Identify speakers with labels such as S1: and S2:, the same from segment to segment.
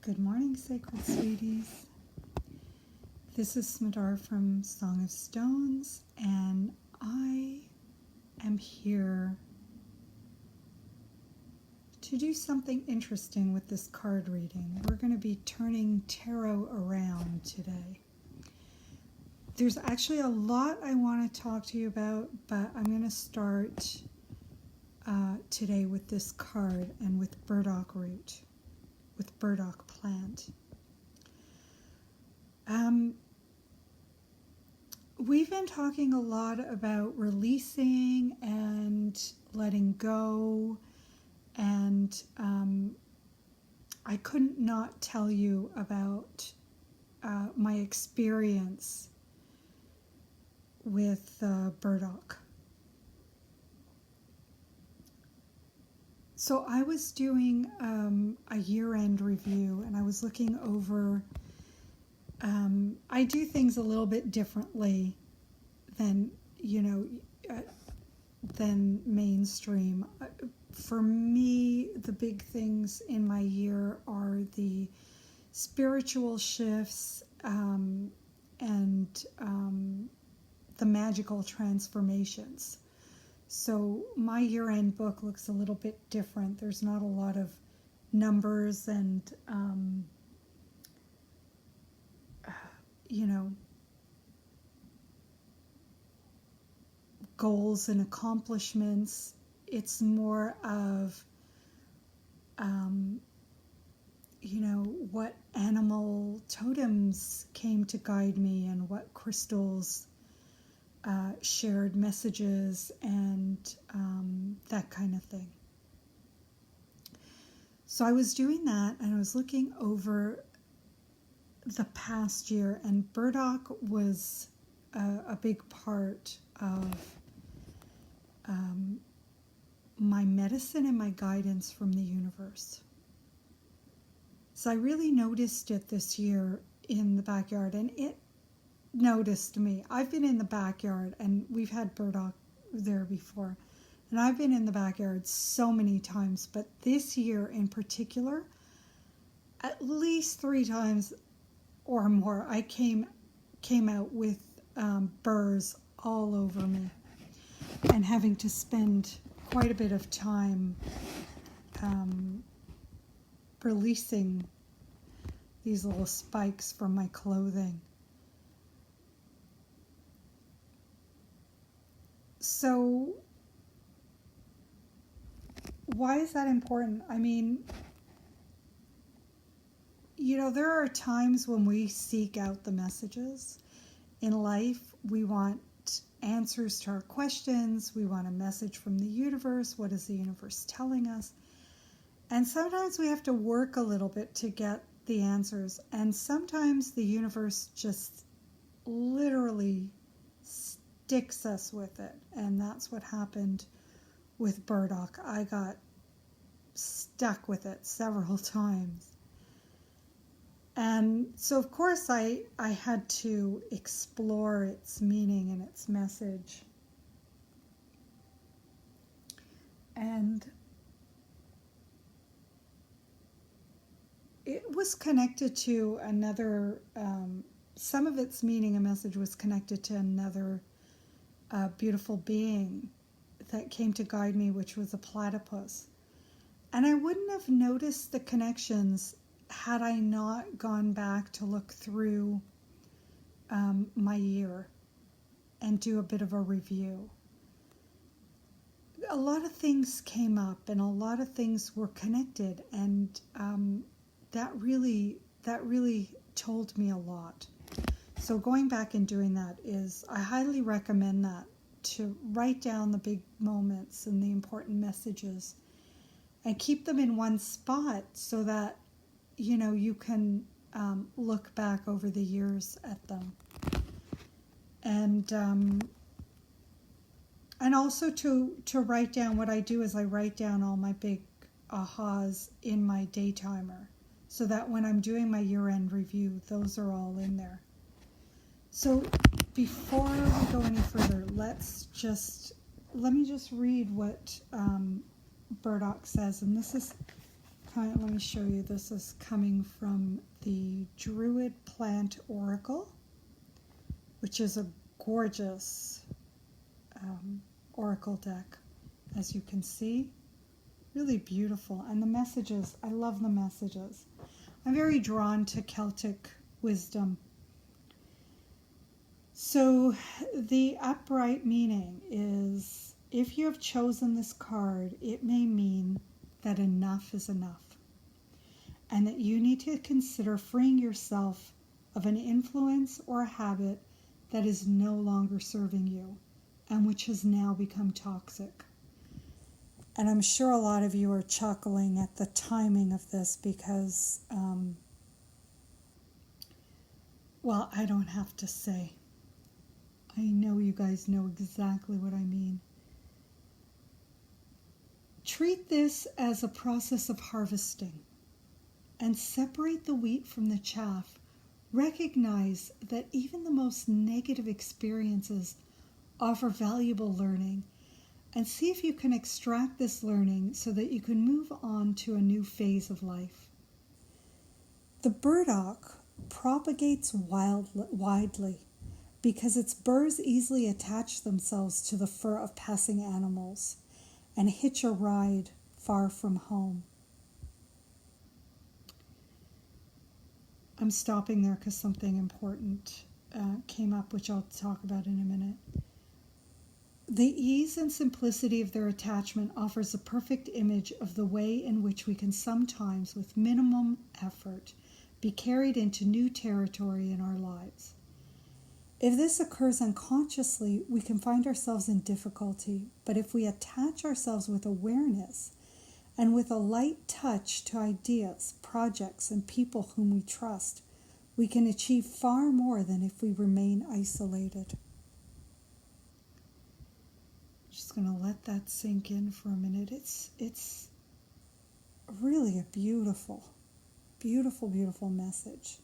S1: Good morning, sacred sweeties. This is Smadar from Song of Stones, and I am here to do something interesting with this card reading. We're going to be turning tarot around today. There's actually a lot I want to talk to you about, but I'm going to start today with this card and with burdock root, with burdock plant. We've been talking a lot about releasing and letting go, and I couldn't not tell you about my experience with burdock. So I was doing a year-end review, and I was looking over. I do things a little bit differently than than mainstream. For me, the big things in my year are the spiritual shifts and the magical transformations. So my year-end book looks a little bit different. There's not a lot of numbers and, goals and accomplishments. It's more of, what animal totems came to guide me and what crystals shared messages and that kind of thing. So I was doing that, and I was looking over the past year, and burdock was a big part of my medicine and my guidance from the universe. So I really noticed it this year in the backyard, and it noticed me. I've been in the backyard, and we've had burdock there before, and I've been in the backyard so many times, but this year in particular, at least 3 times or more, I came out with burrs all over me, and having to spend quite a bit of time releasing these little spikes from my clothing. So why is that important? I mean, there are times when we seek out the messages. In life, we want answers to our questions. We want a message from the universe. What is the universe telling us? And sometimes we have to work a little bit to get the answers. And sometimes the universe just literally sticks us with it. And that's what happened with burdock. I got stuck with it several times. And so, of course, I had to explore its meaning and its message. And it was connected to another, some of its meaning and message was connected to another beautiful being that came to guide me, which was a platypus. And I wouldn't have noticed the connections had I not gone back to look through my year and do a bit of a review. A lot of things came up, and a lot of things were connected, and that really told me a lot. So going back and doing that I highly recommend that, to write down the big moments and the important messages and keep them in one spot so that you can look back over the years at them. And also to write down, what I do is I write down all my big ahas in my day timer, so that when I'm doing my year-end review, those are all in there. So before we go any further, let me just read what burdock says, and this is Let me show you. This is coming from the Druid Plant Oracle, which is a gorgeous oracle deck, as you can see. Really beautiful. And the messages, I love the messages. I'm very drawn to Celtic wisdom. So the upright meaning is, if you have chosen this card, it may mean that enough is enough, and that you need to consider freeing yourself of an influence or a habit that is no longer serving you and which has now become toxic. And I'm sure a lot of you are chuckling at the timing of this because, well, I don't have to say. I know you guys know exactly what I mean. Treat this as a process of harvesting and separate the wheat from the chaff. Recognize that even the most negative experiences offer valuable learning, and see if you can extract this learning so that you can move on to a new phase of life. The burdock propagates widely because its burrs easily attach themselves to the fur of passing animals and hitch a ride far from home. I'm stopping there because something important came up, which I'll talk about in a minute. The ease and simplicity of their attachment offers a perfect image of the way in which we can sometimes, with minimum effort, be carried into new territory in our lives. If this occurs unconsciously, we can find ourselves in difficulty, but if we attach ourselves with awareness and with a light touch to ideas, projects, and people whom we trust, we can achieve far more than if we remain isolated. Just going to let that sink in for a minute. It's really a beautiful, beautiful, beautiful message.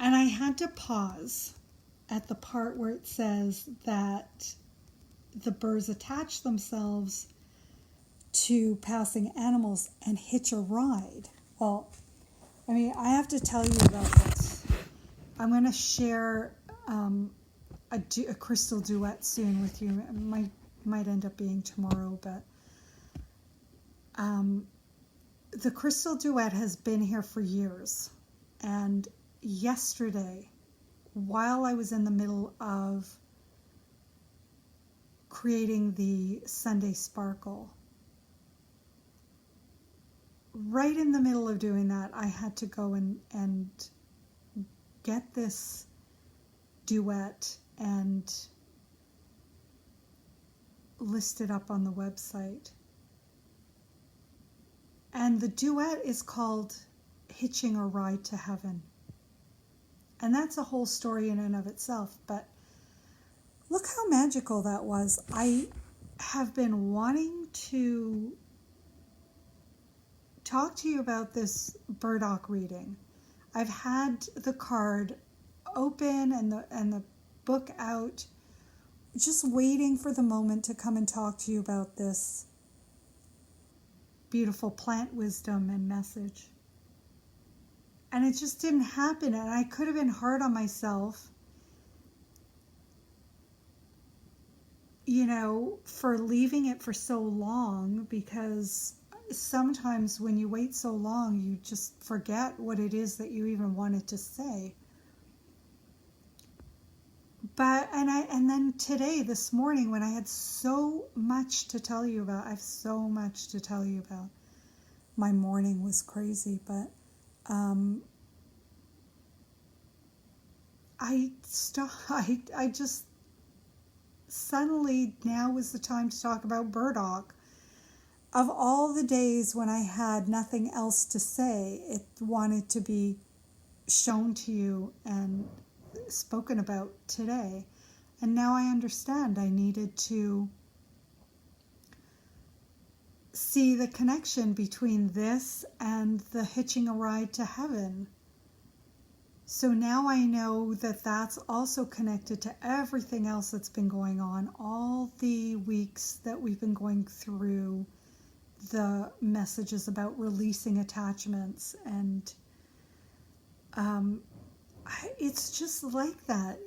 S1: And I had to pause at the part where it says that the birds attach themselves to passing animals and hitch a ride. Well, I mean, I have to tell you about this. I'm going to share a Crystal Duet soon with you. It might end up being tomorrow, but the Crystal Duet has been here for years. And yesterday, while I was in the middle of creating the Sunday Sparkle, right in the middle of doing that, I had to go and get this duet and list it up on the website. And the duet is called Hitching a Ride to Heaven. And that's a whole story in and of itself, but look how magical that was. I have been wanting to talk to you about this Burdock reading. I've had the card open and the book out, just waiting for the moment to come and talk to you about this beautiful plant wisdom and message. And it just didn't happen, and I could have been hard on myself, for leaving it for so long, because sometimes when you wait so long, you just forget what it is that you even wanted to say. But, and then today, this morning, when I had so much to tell you about, I have so much to tell you about. My morning was crazy, but I just suddenly, now was the time to talk about Burdock. Of all the days when I had nothing else to say, it wanted to be shown to you and spoken about today. And now I understand I needed to see the connection between this and the hitching a ride to heaven. So now I know that that's also connected to everything else that's been going on, all the weeks that we've been going through the message is about releasing attachments, and it's just like that.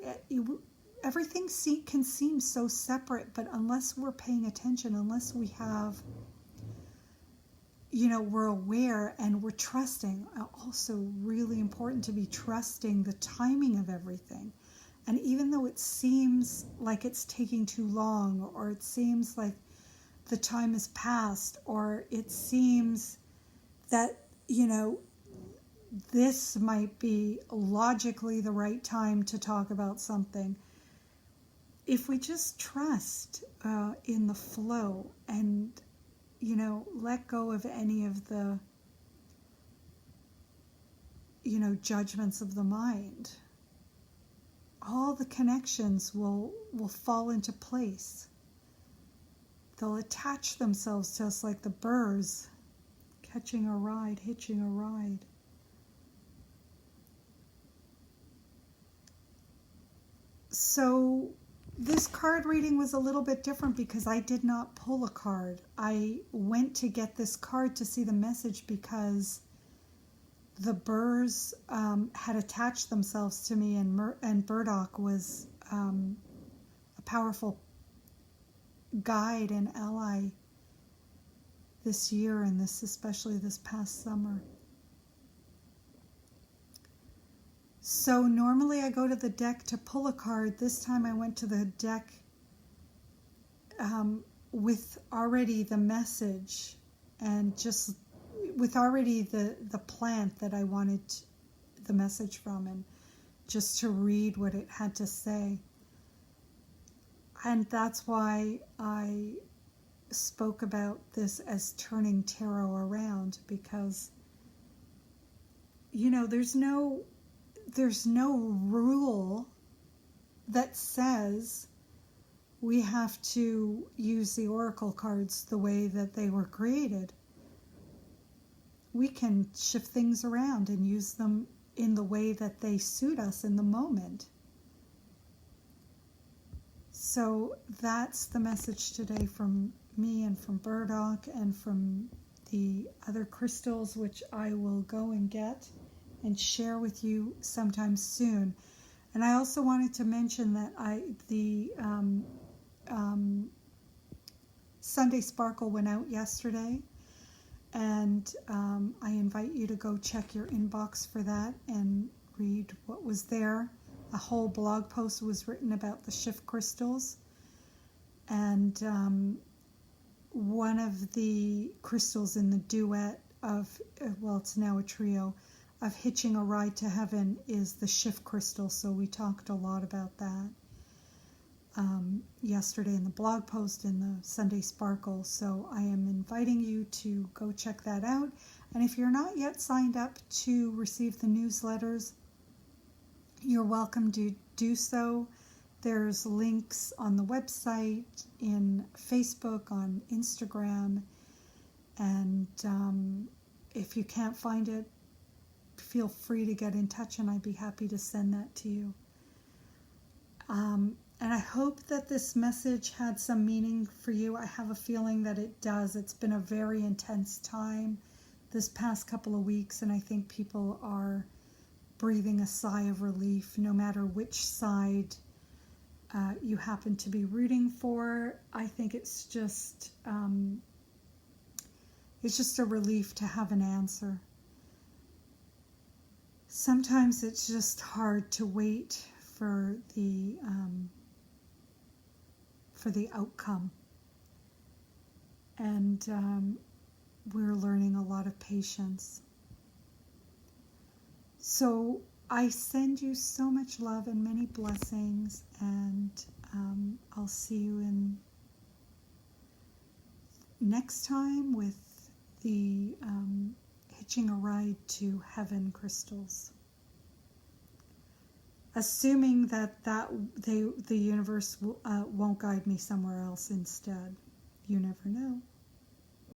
S1: Everything can seem so separate, but unless we're paying attention, unless we have, we're aware and we're trusting. Also really important to be trusting the timing of everything. And even though it seems like it's taking too long, or it seems like the time has passed, or it seems that, this might be logically the right time to talk about something, if we just trust in the flow and, let go of any of the, judgments of the mind, all the connections will fall into place. They'll attach themselves to us like the birds catching a ride, hitching a ride. So this card reading was a little bit different because I did not pull a card. I went to get this card to see the message because the birds had attached themselves to me, and Burdock was a powerful guide and ally this year, and especially this past summer. So normally I go to the deck to pull a card. This time I went to the deck with already the message, and just with already the plant that I wanted the message from, and just to read what it had to say. And that's why I spoke about this as turning tarot around, because, there's no rule that says we have to use the oracle cards the way that they were created. We can shift things around and use them in the way that they suit us in the moment. So that's the message today from me and from Burdock and from the other crystals, which I will go and get and share with you sometime soon. And I also wanted to mention that the Sunday Sparkle went out yesterday, and I invite you to go check your inbox for that and read what was there. A whole blog post was written about the shift crystals, and one of the crystals in the duet of, it's now a trio, of Hitching a Ride to Heaven is the shift crystal. So we talked a lot about that yesterday in the blog post in the Sunday Sparkle. So I am inviting you to go check that out. And if you're not yet signed up to receive the newsletters, you're welcome to do so. There's links on the website, in Facebook, on Instagram, and if you can't find it, feel free to get in touch and I'd be happy to send that to you. And I hope that this message had some meaning for you. I have a feeling that it does. It's been a very intense time this past couple of weeks, and I think people are breathing a sigh of relief, no matter which side you happen to be rooting for. I think it's just a relief to have an answer. Sometimes it's just hard to wait for the outcome, and we're learning a lot of patience. So I send you so much love and many blessings, and I'll see you in next time with the Hitching a Ride to Heaven crystals. Assuming that the universe won't guide me somewhere else instead. You never know.